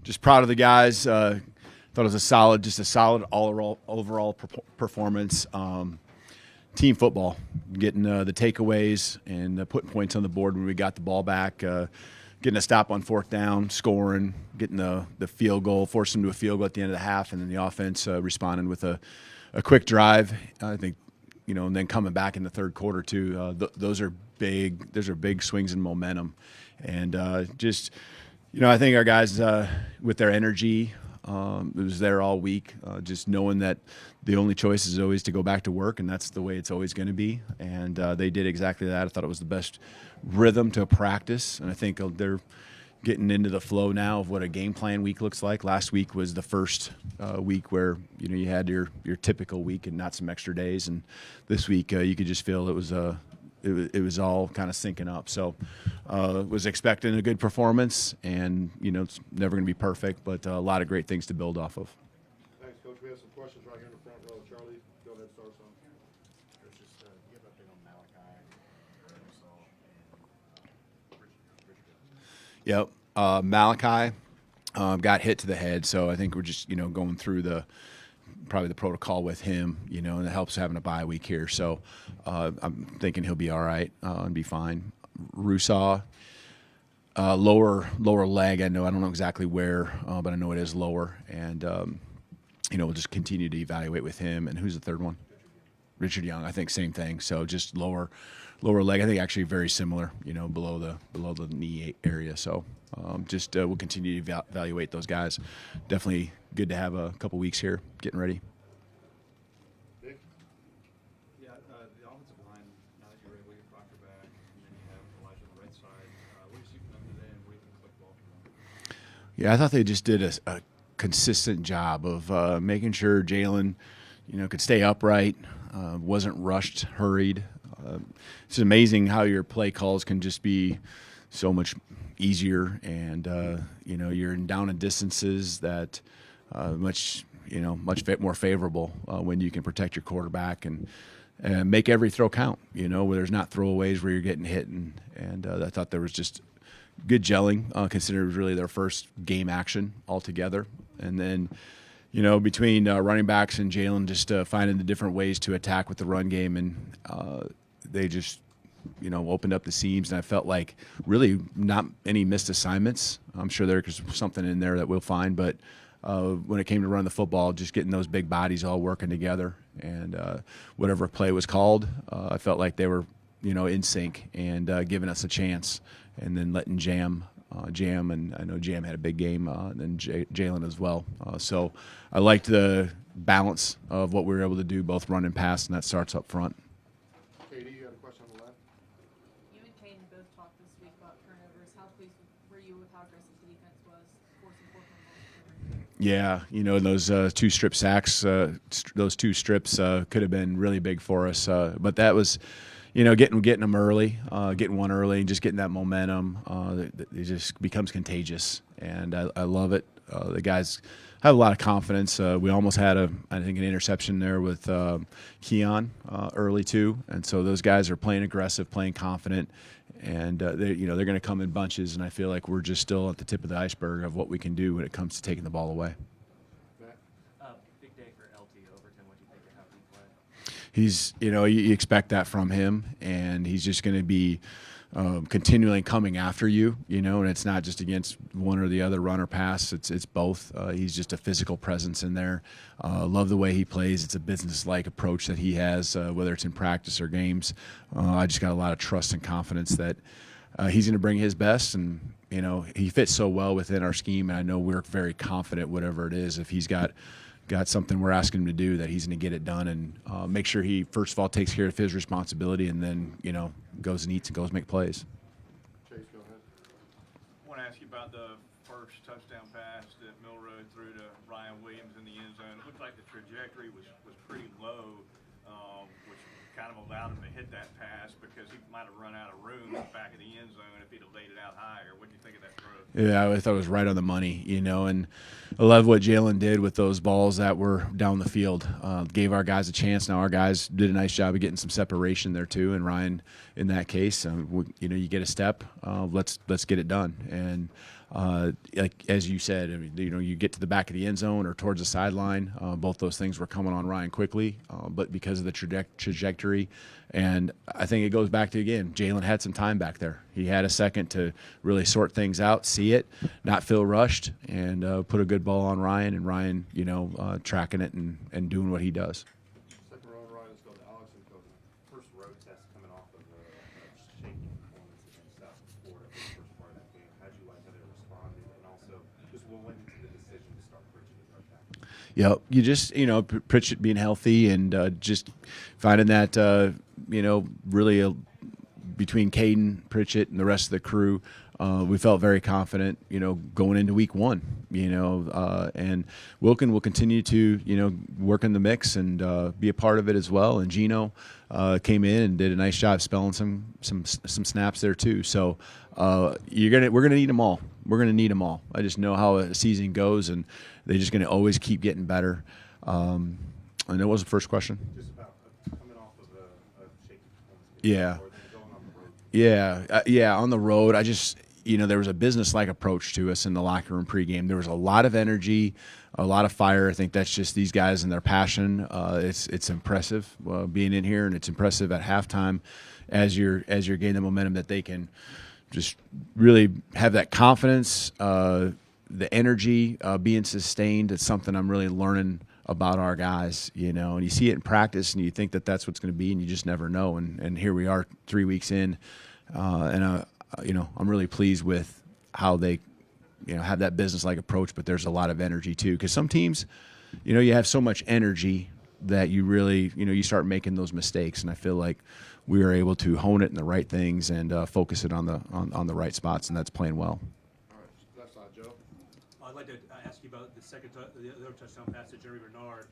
just proud of the guys. Thought it was a solid overall performance. Team football, getting the takeaways and putting points on the board when we got the ball back, getting a stop on fourth down, scoring, getting the field goal, forcing them to a field goal at the end of the half, and then the offense responding with a quick drive. I think, and then coming back in the third quarter too. Those are big. Those are big swings in momentum, and I think our guys with their energy. It was there all week, just knowing that the only choice is always to go back to work, and that's the way it's always going to be. And they did exactly that. I thought it was the best rhythm to practice, and I think they're getting into the flow now of what a game plan week looks like. Last week was the first week where you had your typical week and not some extra days, and this week you could just feel it was all kind of syncing up. So was expecting a good performance, and it's never going to be perfect, but a lot of great things to build off of. Thanks, Coach. We have some questions right here in the front row. Charlie, go ahead and start some. Coach, just give an update on Malachi, Yep. Malachi got hit to the head, so I think we're just going through probably the protocol with him, and it helps having a bye week here. So I'm thinking he'll be all right and be fine. Rusaw, lower leg. I don't know exactly where, but I know it is lower, and we'll just continue to evaluate with him. And who's the third one? Richard Young. I think same thing. So just lower leg. I think actually very similar, below the knee area. So we'll continue to evaluate those guys. Definitely good to have a couple weeks here, getting ready. Dick? Yeah, the offensive line, now that you're able to get Proctor back, and then you have Elijah on the right side, what do you see from them today, and what do you think of the ball from them? Yeah, I thought they just did a consistent job of making sure Jalen, could stay upright, wasn't rushed, hurried. It's amazing how your play calls can just be so much easier, and you're in down and distances that much more favorable when you can protect your quarterback and make every throw count. Where there's not throwaways where you're getting hit, and I thought there was just good gelling, considering it was really their first game action altogether, and then. Between running backs and Jalen, just finding the different ways to attack with the run game, and they just, opened up the seams, and I felt like really not any missed assignments. I'm sure there's something in there that we'll find, but when it came to run the football, just getting those big bodies all working together, and whatever play was called, I felt like they were, in sync and giving us a chance, and then letting Jam, and I know Jam had a big game, and then Jalen as well. So I liked the balance of what we were able to do, both run and pass, and that starts up front. Katie, you had a question on the left? You and Kane both talked this week about turnovers. How pleased were you with how aggressive the defense was, forcing 4 turnovers? Yeah, those 2 strip sacks, those 2 strips could have been really big for us. But that was, getting them early, getting one early, and just getting that momentum. It just becomes contagious, and I love it. The guys have a lot of confidence. We almost had I think an interception there with Keon early too, and so those guys are playing aggressive, playing confident, and they're going to come in bunches. And I feel like we're just still at the tip of the iceberg of what we can do when it comes to taking the ball away. big day for LT Overton. What do you think of how he played? He's, you expect that from him, and he's just going to be continually coming after you, and it's not just against one or the other, run or pass. It's both. He's just a physical presence in there. Love the way he plays. It's a business-like approach that he has, whether it's in practice or games. I just got a lot of trust and confidence that he's going to bring his best, and he fits so well within our scheme, and I know we're very confident whatever it is. If he's got something we're asking him to do, that he's going to get it done, and make sure he, first of all, takes care of his responsibility, and then, goes and eats and goes make plays. Chase, go ahead. I want to ask you about the first touchdown pass that Milroe threw to Ryan Williams in the end zone. It looked like the trajectory was pretty low, which kind of allowed him to hit that pass because he might have run out of room in the back of the end zone if he'd have laid it out higher. What do you think of that throw? Yeah, I thought it was right on the money, and I love what Jalen did with those balls that were down the field. Gave our guys a chance. Now our guys did a nice job of getting some separation there too, and Ryan, in that case, you get a step. Let's get it done. And like as you said, I mean, you get to the back of the end zone or towards the sideline. Both those things were coming on Ryan quickly, but because of the trajectory, and I think it goes back to, again, Jalen had some time back there. He had a second to really sort things out, see it, not feel rushed, and put a good ball on Ryan, and Ryan, tracking it and doing what he does. Second round, Ryan, let's go to Alex and Cody. First road test coming off of a shaky performance against South Florida for the first part of that game. How'd you like how they responded? And also, just what went into the decision to start Pritchett at right back? Yeah, you just, Pritchett being healthy and just finding that, really between Caden, Pritchett, and the rest of the crew, we felt very confident, going into week one, and Wilkin will continue to, work in the mix and be a part of it as well. And Gino came in and did a nice job spelling some snaps there too. So we're gonna need them all. We're gonna need them all. I just know how a season goes, and they're just gonna always keep getting better. And what was the first question? Just about coming off of a shaky performance. Yeah. Or then going on the road. Yeah, on the road, I just, there was a business-like approach to us in the locker room pregame. There was a lot of energy, a lot of fire. I think that's just these guys and their passion. It's impressive being in here, and it's impressive at halftime as you're gaining the momentum that they can just really have that confidence, the energy being sustained. It's something I'm really learning about our guys, and you see it in practice, and you think that that's what's going to be, and you just never know. And here we are 3 weeks in, and I'm really pleased with how they, have that business-like approach. But there's a lot of energy too, because some teams, you have so much energy that you really, you start making those mistakes. And I feel like we were able to hone it in the right things and focus it on the right spots, and that's playing well. All right, left side, Joe. I'd like to ask you about the other touchdown pass to Jerry Bernard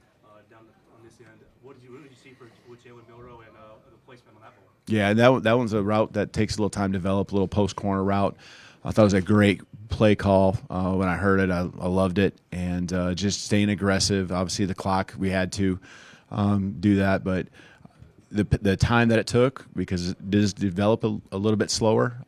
down on this end. What did you see with Jalen Milroe and the placement on that ball? Yeah, that one's a route that takes a little time to develop, a little post corner route. I thought it was a great play call when I heard it. I loved it, and just staying aggressive. Obviously, the clock, we had to do that, but the time that it took, because it does develop a little bit slower,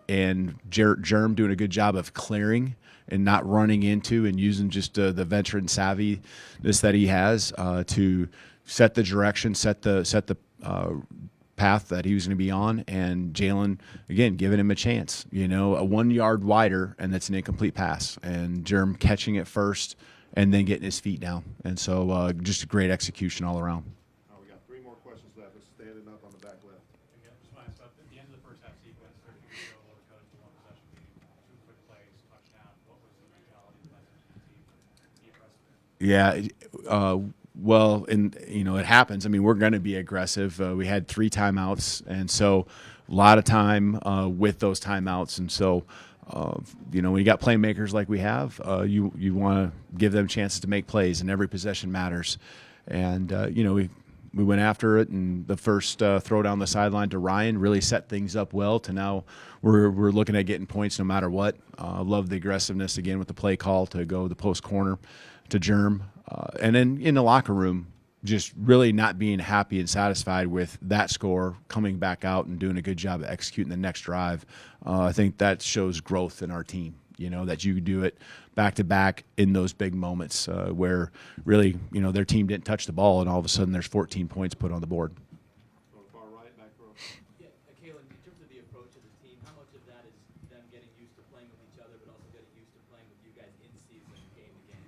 and Germ doing a good job of clearing and not running into, and using just the veteran savviness that he has to set the direction, set the path that he was going to be on. And Jalen, again, giving him a chance, a 1 yard wider, and that's an incomplete pass, and Germ catching it first and then getting his feet down. And so just a great execution all around. All right, we got 3 more questions left. Let's stand it up on the back left. Yeah, just want to ask about the end of the first half sequence, 13 to go, Lower Coast, 1 possession lead, 2 quick plays, touchdown. What was the mentality of the team to be aggressive? Yeah, well, and it happens. I mean, we're going to be aggressive. We had 3 timeouts, and so a lot of time with those timeouts. And so, when you got playmakers like we have, you want to give them chances to make plays, and every possession matters. And we went after it, and the first throw down the sideline to Ryan really set things up well. To now we're looking at getting points no matter what. Love the aggressiveness again with the play call to go the post corner to Germ. And then in the locker room, just really not being happy and satisfied with that score, coming back out and doing a good job of executing the next drive. I think that shows growth in our team, that you do it back-to-back in those big moments where really, their team didn't touch the ball, and all of a sudden there's 14 points put on the board. On the far right, back row. Yeah, Kalen, in terms of the approach of the team, how much of that is them getting used to playing with each other, but also getting used to playing with you guys in season, game to game?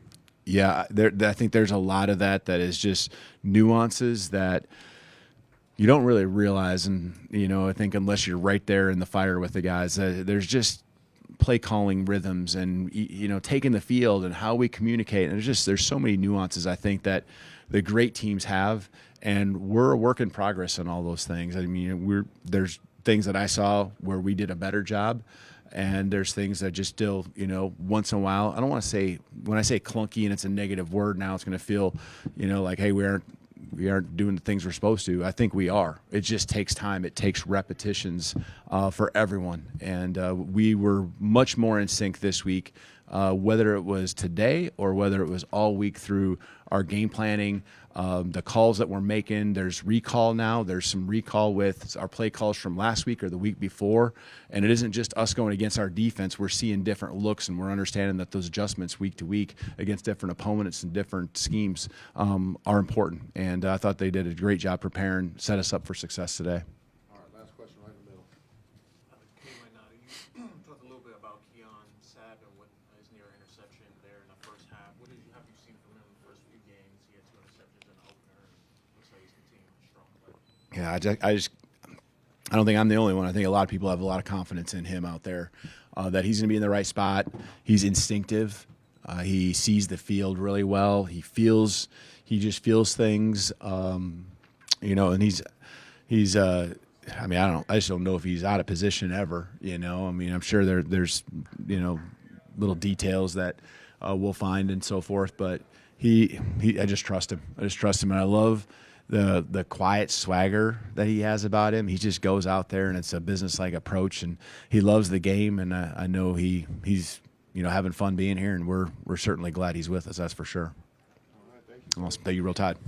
Yeah, I think there's a lot of that is just nuances that you don't really realize. And, I think unless you're right there in the fire with the guys, there's just play calling rhythms and, taking the field and how we communicate. And there's so many nuances, I think, that the great teams have. And we're a work in progress on all those things. I mean, there's things that I saw where we did a better job. And there's things that just still, once in a while, I don't want to say, when I say clunky and it's a negative word now, it's going to feel, like, hey, we aren't doing the things we're supposed to. I think we are. It just takes time. It takes repetitions for everyone. And we were much more in sync this week whether it was today or whether it was all week through our game planning, the calls that we're making. There's recall now. There's some recall with our play calls from last week or the week before. And it isn't just us going against our defense. We're seeing different looks, and we're understanding that those adjustments week to week against different opponents and different schemes are important. And I thought they did a great job preparing, set us up for success today. All right, last question right in the middle. You talked a little bit about Keon Sabb and what his near interception there in the first half. What have you seen from him in the first few games? He had 2 interceptions in the opener, and looks like he's continuing a strong play. Yeah, I don't think I'm the only one. I think a lot of people have a lot of confidence in him out there, that he's going to be in the right spot. He's instinctive. He sees the field really well. He just feels things, and he's. I mean, I just don't know if he's out of position ever. I mean, I'm sure there's little details that we'll find and so forth, but I just trust him. And I love the quiet swagger that he has about him. He just goes out there, and it's a business-like approach, and he loves the game. And I know he's having fun being here, and we're certainly glad he's with us. That's for sure. All right, thank you. Awesome. Thank you, Real Tide.